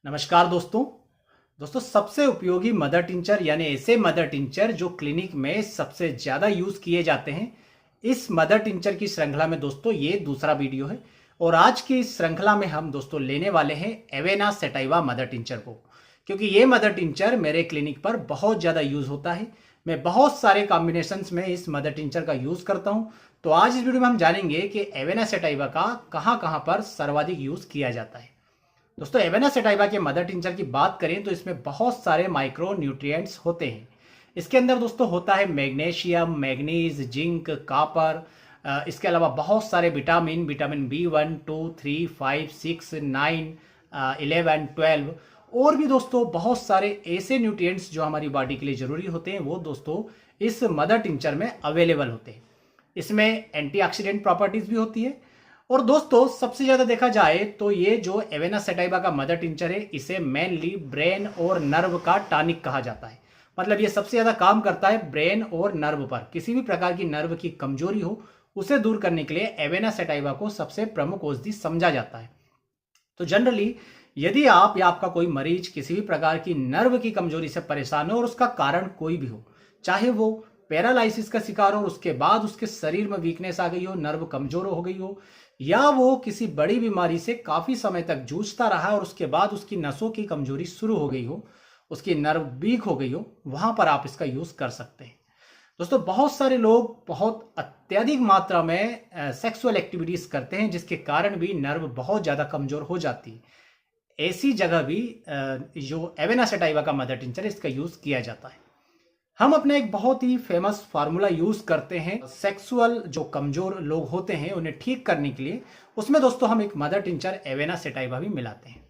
नमस्कार दोस्तों सबसे उपयोगी मदर टिंचर यानी ऐसे मदर टिंचर जो क्लिनिक में सबसे ज़्यादा यूज़ किए जाते हैं। इस मदर टिंचर की श्रृंखला में दोस्तों ये दूसरा वीडियो है और आज की इस श्रृंखला में हम दोस्तों लेने वाले हैं एवेना सेटाइवा मदर टिंचर को, क्योंकि ये मदर टिंचर मेरे क्लिनिक पर बहुत ज़्यादा यूज़ होता है। मैं बहुत सारे कॉम्बिनेशंस में इस मदर टिंचर का यूज़ करता हूँ। तो आज इस वीडियो में हम जानेंगे कि एवेना सेटाइवा का कहाँ कहाँ पर सर्वाधिक यूज़ किया जाता है। दोस्तों एवेना सेटाइवा के मदर टिंचर की बात करें तो इसमें बहुत सारे माइक्रो न्यूट्रिएंट्स होते हैं। इसके अंदर दोस्तों होता है मैग्नीशियम, मैग्नीज, जिंक, कॉपर। इसके अलावा बहुत सारे विटामिन B1, 2, 3, 5, 6, 9, 11, 12 और भी दोस्तों बहुत सारे ऐसे न्यूट्रिएंट्स जो हमारी बॉडी के लिए जरूरी होते हैं वो दोस्तों इस मदर टिंचर में अवेलेबल होते हैं। इसमें एंटीऑक्सीडेंट प्रॉपर्टीज भी होती है। और दोस्तों सबसे ज्यादा देखा जाए तो ये जो एवेना सेटाइवा का मदर टिंचर है इसे मेनली ब्रेन और नर्व का टॉनिक कहा जाता है। मतलब ये सबसे ज्यादा काम करता है ब्रेन और नर्व पर। किसी भी प्रकार की नर्व की कमजोरी हो उसे दूर करने के लिए एवेना सेटाइवा को सबसे प्रमुख औषधि समझा जाता है। तो जनरली यदि आप या आपका कोई मरीज किसी भी प्रकार की नर्व की कमजोरी से परेशान हो और उसका कारण कोई भी हो, चाहे वो पैरालाइसिस का शिकार हो और उसके बाद उसके शरीर में वीकनेस आ गई हो, नर्व कमजोर हो गई हो, या वो किसी बड़ी बीमारी से काफी समय तक जूझता रहा और उसके बाद उसकी नसों की कमजोरी शुरू हो गई हो, उसकी नर्व वीक हो गई हो, वहां पर आप इसका यूज कर सकते हैं। दोस्तों बहुत सारे लोग बहुत अत्यधिक मात्रा में सेक्सुअल एक्टिविटीज करते हैं जिसके कारण भी नर्व बहुत ज्यादा कमजोर हो जाती है। ऐसी जगह भी जो एवेना सेटाइवा का मदर टिंचर इसका यूज किया जाता है। हम अपने एक बहुत ही फेमस फार्मूला यूज करते हैं सेक्सुअल जो कमजोर लोग होते हैं उन्हें ठीक करने के लिए। उसमें दोस्तों हम एक मदर टिंचर एवेना सेटाइवा भी मिलाते हैं।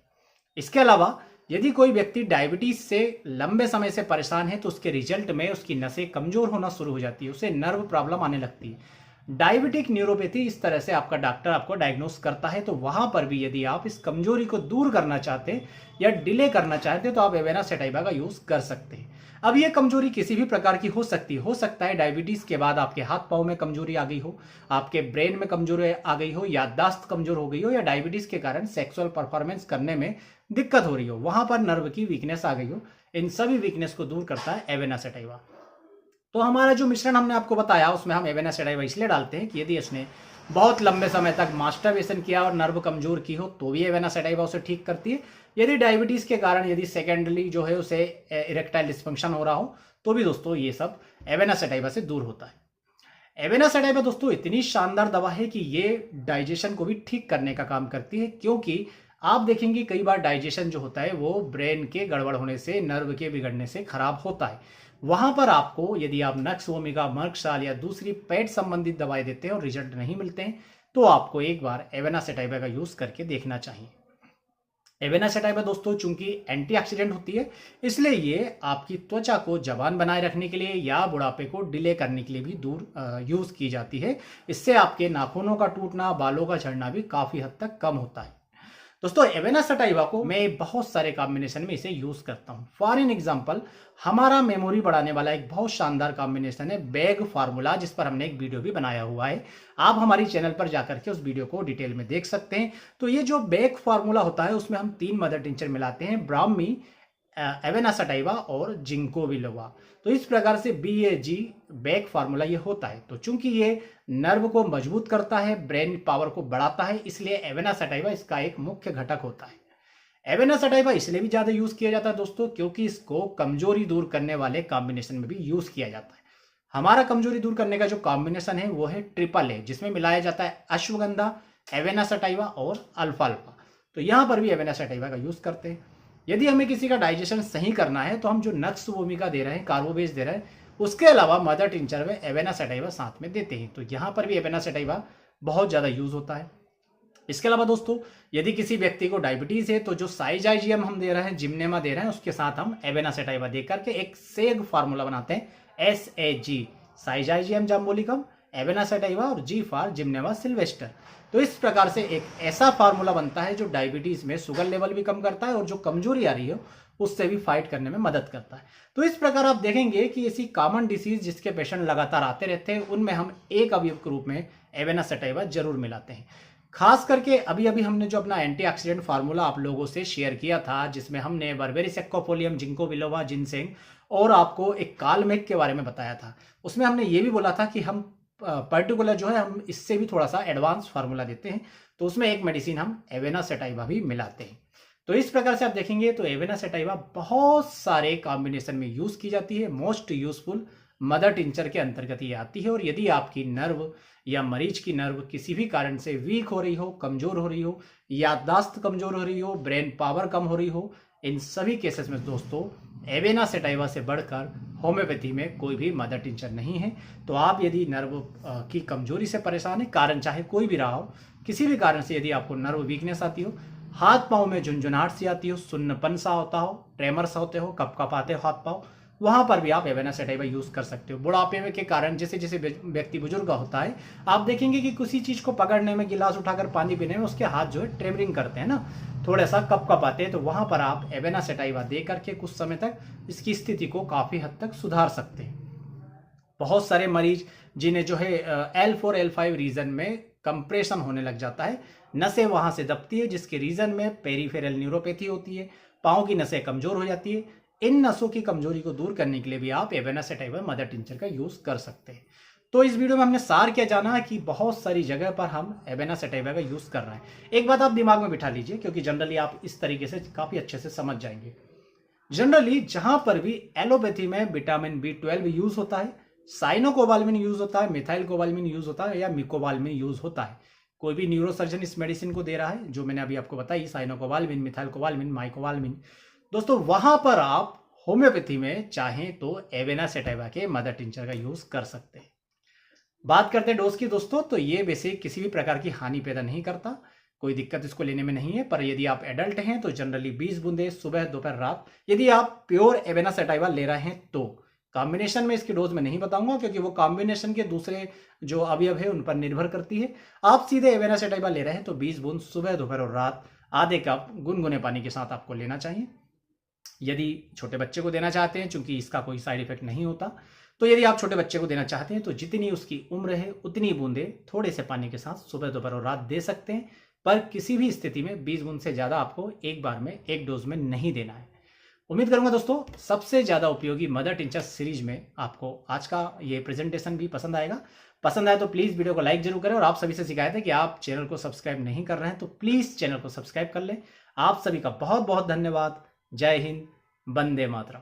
इसके अलावा यदि कोई व्यक्ति डायबिटीज से लंबे समय से परेशान है तो उसके रिजल्ट में उसकी नसें कमजोर होना शुरू हो जाती है, उसे नर्व प्रॉब्लम आने लगती है। डायबिटिक न्यूरोपैथी इस तरह से आपका डॉक्टर आपको डायग्नोस करता है। तो वहां पर भी यदि आप इस कमजोरी को दूर करना चाहते हैं या डिले करना चाहते हैं तो आप एवेना सेटाइवा का यूज कर सकते हैं। अब ये कमजोरी किसी भी प्रकार की हो सकता है डायबिटीज के बाद आपके हाथ पांव में कमजोरी आ गई हो, आपके ब्रेन में कमजोरी आ गई हो, याददाश्त कमजोर हो गई हो, या डायबिटीज के कारण सेक्सुअल परफॉर्मेंस करने में दिक्कत हो रही हो, वहां पर नर्व की वीकनेस आ गई हो। इन सभी वीकनेस को दूर करता है एवेना सेटाइवा। तो हमारा जो मिश्रण हमने आपको बताया उसमें हम एवेना सेटाइवा इसलिए डालते हैं कि यदि इसने बहुत लंबे समय तक मास्टरबेशन किया और नर्व कमजोर की हो तो भी एवेना सेटाइवा उसे ठीक करती है। यदि डायबिटीज के कारण यदि सेकेंडरी जो है उसे इरेक्टाइल डिस्फंक्शन हो रहा हो तो भी दोस्तों ये सब एवेना सेटाइवा से दूर होता है। एवेना सेटाइवा दोस्तों इतनी शानदार दवा है कि ये डाइजेशन को भी ठीक करने का काम करती है, क्योंकि आप देखेंगे कई बार डाइजेशन जो होता है वो ब्रेन के गड़बड़ होने से, नर्व के बिगड़ने से खराब होता है। वहां पर आपको यदि आप नक्स वोमिका, मर्कशाल या दूसरी पेट संबंधित दवाएं देते हैं और रिजल्ट नहीं मिलते हैं तो आपको एक बार एवेना सेटाइवा का यूज करके देखना चाहिए। एवेना सेटाइवा दोस्तों चूंकि एंटीऑक्सीडेंट होती है इसलिए ये आपकी त्वचा को जवान बनाए रखने के लिए या बुढ़ापे को डिले करने के लिए भी दूर यूज की जाती है। इससे आपके नाखूनों का टूटना, बालों का झड़ना भी काफी हद तक कम होता है। दोस्तों एवेना सेटाइवा को मैं बहुत सारे कॉम्बिनेशन में इसे यूज करता हूं। फॉर एन एग्जांपल हमारा मेमोरी बढ़ाने वाला एक बहुत शानदार कॉम्बिनेशन है बैग फार्मूला, जिस पर हमने एक वीडियो भी बनाया हुआ है। आप हमारी चैनल पर जाकर के उस वीडियो को डिटेल में देख सकते हैं। तो ये जो बैग फार्मूला होता है उसमें हम 3 मदर टिंचर मिलाते हैं, ब्राह्मी, एवेना सेटाइवा और जिंको बिलोवा। तो इस प्रकार से BAG बैग फार्मूला ये होता है। तो चूंकि ये नर्व को मजबूत करता है, ब्रेन पावर को बढ़ाता है, इसलिए एवेना सेटाइवा इसका एक मुख्य घटक होता है। एवेना सेटाइवा इसलिए भी ज्यादा यूज किया जाता है दोस्तों क्योंकि इसको कमजोरी दूर करने वाले कॉम्बिनेशन में भी यूज किया जाता है। हमारा कमजोरी दूर करने का जो कॉम्बिनेशन है वो है AAA, जिसमें मिलाया जाता है अश्वगंधा, एवेना सेटाइवा और अल्फाल्फा। तो यहां पर भी एवेना सेटाइवा का यूज करते हैं। यदि हमें किसी का डाइजेशन सही करना है तो हम जो नक्स वोमिका दे रहे हैं, कार्बोबेस दे रहे हैं, उसके अलावा मदर टिंचर में एवेना सेटाइवा साथ में देते हैं। तो यहां पर भी एवेना सेटाइवा बहुत ज्यादा यूज होता है। इसके अलावा दोस्तों यदि किसी व्यक्ति को डायबिटीज है तो जो साइजाइजियम हम दे रहे हैं, जिम्नेमा दे रहे हैं, उसके साथ हम एवेना सेटाइवा दे करके एक सेग फार्मूला बनाते हैं, SAG, साइजाइजियम जाम्बोलिकम, एवेना सेटाइवा और G फॉर जिम्नेमा सिल्वेस्टर। तो इस प्रकार से एक ऐसा फार्मूला बनता है जो डायबिटीज में शुगर लेवल भी कम करता है और जो कमजोरी आ रही है उससे भी फाइट करने में मदद करता है। तो इस प्रकार आप देखेंगे कि ऐसी कॉमन डिसीज जिसके पेशेंट लगातार आते रहते हैं उनमें हम एक अवयव के रूप में एवेना सेटाइवा जरूर मिलाते हैं। खास करके अभी अभी हमने जो अपना एंटीऑक्सीडेंट फार्मूला आप लोगों से शेयर किया था, जिसमें हमने बर्बेरी सेक्कोपोलियम, जिंको बिलोवा, जिनसेंग और आपको एक कालमेघ के बारे में बताया था। उसमें हमने ये भी बोला था कि हम पर्टिकुलर जो है हम इससे भी थोड़ा सा एडवांस फार्मूला देते हैं, तो उसमें एक मेडिसिन हम एवेना सेटाइवा भी मिलाते हैं। तो इस प्रकार से आप देखेंगे तो एवेना सेटाइवा बहुत सारे कॉम्बिनेशन में यूज की जाती है। मोस्ट यूजफुल मदर टिंचर के अंतर्गत ये आती है। और यदि आपकी नर्व या मरीज की नर्व किसी भी कारण से वीक हो रही हो, कमजोर हो रही हो, याददाश्त कमजोर हो रही हो, ब्रेन पावर कम हो रही हो, इन सभी केसेस में दोस्तों एवेना सेटाइवा से बढ़कर होम्योपैथी में कोई भी मदर टिंचर नहीं है। तो आप यदि नर्व की कमजोरी से परेशान है, कारण चाहे कोई भी रहा हो, किसी भी कारण से यदि आपको नर्व वीकनेस आती हो, हाथ पांव में झुंझुनाहट सी आती हो, सुन्नपन सा होता हो, ट्रेमर्स होते हो, कपकपाते हो हाथ पांव, वहां पर भी आप एवेना सेटाइवा यूज कर सकते हो। बुढ़ापे में के कारण जैसे जैसे व्यक्ति बुजुर्ग होता है, आप देखेंगे कि किसी चीज को पकड़ने में, गिलास उठाकर पानी पीने में उसके हाथ जो है ट्रेमरिंग करते हैं ना, थोड़ा सा कपकपाते हैं। तो वहां पर आप एवेना सेटाइवा दे करके कुछ समय तक इसकी स्थिति को काफी हद तक सुधार सकते हैं। बहुत सारे मरीज जिन्हें जो है L4 L5 रीजन में कंप्रेशन होने लग जाता है, नसें वहां से दबती है, जिसके रीजन में पेरिफेरल न्यूरोपैथी होती है, पांव की नसें कमजोर हो जाती है। इन नसों की कमजोरी को दूर करने के लिए भी आप एवेना सेटाइवा मदर टिंचर का यूज कर सकते हैं। तो इस वीडियो में हमने सार क्या जाना कि बहुत सारी जगह पर हम एवेना सेटाइवा का यूज कर रहे हैं। एक बात आप दिमाग में बिठा लीजिए, क्योंकि जनरली आप इस तरीके से काफी अच्छे से समझ जाएंगे। जनरली जहां पर भी एलोपैथी में विटामिन B12 यूज होता है, साइनोकोबाल्मिन यूज होता है, मिथाइल कोबाल्मिन यूज होता है, या मिकोबाल्मिन यूज होता है, कोई भी न्यूरोसर्जन इस मेडिसिन को दे रहा है, जो मैंने अभी आपको बताई, साइनोकोबाल्मिन, मिथाइल कोबाल्मिन, माइकोबाल्मिन, दोस्तों वहां पर आप होम्योपैथी में चाहें तो एवेना सेटाइवा के मदर टिंचर का यूज कर सकते हैं। बात करते हैं डोज की दोस्तों, तो ये वैसे किसी भी प्रकार की हानि पैदा नहीं करता, कोई दिक्कत इसको लेने में नहीं है। पर यदि आप एडल्ट हैं तो जनरली 20 बूंदे सुबह, दोपहर, रात। यदि आप प्योर एवेना सेटाइवा ले रहे हैं तो कॉम्बिनेशन में इसके डोज में नहीं बताऊंगा, क्योंकि वो कॉम्बिनेशन के दूसरे जो अवयव है उन पर निर्भर करती है। आप सीधे एवेना सेटाइवा ले रहे हैं तो 20 बूंद सुबह, दोपहर और रात आधे कप गुनगुने पानी के साथ आपको लेना चाहिए। यदि छोटे बच्चे को देना चाहते हैं, चूंकि इसका कोई साइड इफेक्ट नहीं होता, तो यदि आप छोटे बच्चे को देना चाहते हैं तो जितनी उसकी उम्र है उतनी बूंदे थोड़े से पानी के साथ सुबह, दोपहर और रात दे सकते हैं। पर किसी भी स्थिति में 20 बूंद से ज्यादा आपको एक बार में, एक डोज में नहीं देना है। उम्मीद करूंगा दोस्तों सबसे ज्यादा उपयोगी मदर टिंचर सीरीज में आपको आज का ये प्रेजेंटेशन भी पसंद आएगा। पसंद आए तो प्लीज वीडियो को लाइक जरूर करें, और आप सभी से शिकायत है कि आप चैनल को सब्सक्राइब नहीं कर रहे हैं तो प्लीज चैनल को सब्सक्राइब कर लें। आप सभी का बहुत बहुत धन्यवाद। जय हिंद, वंदे मातरम।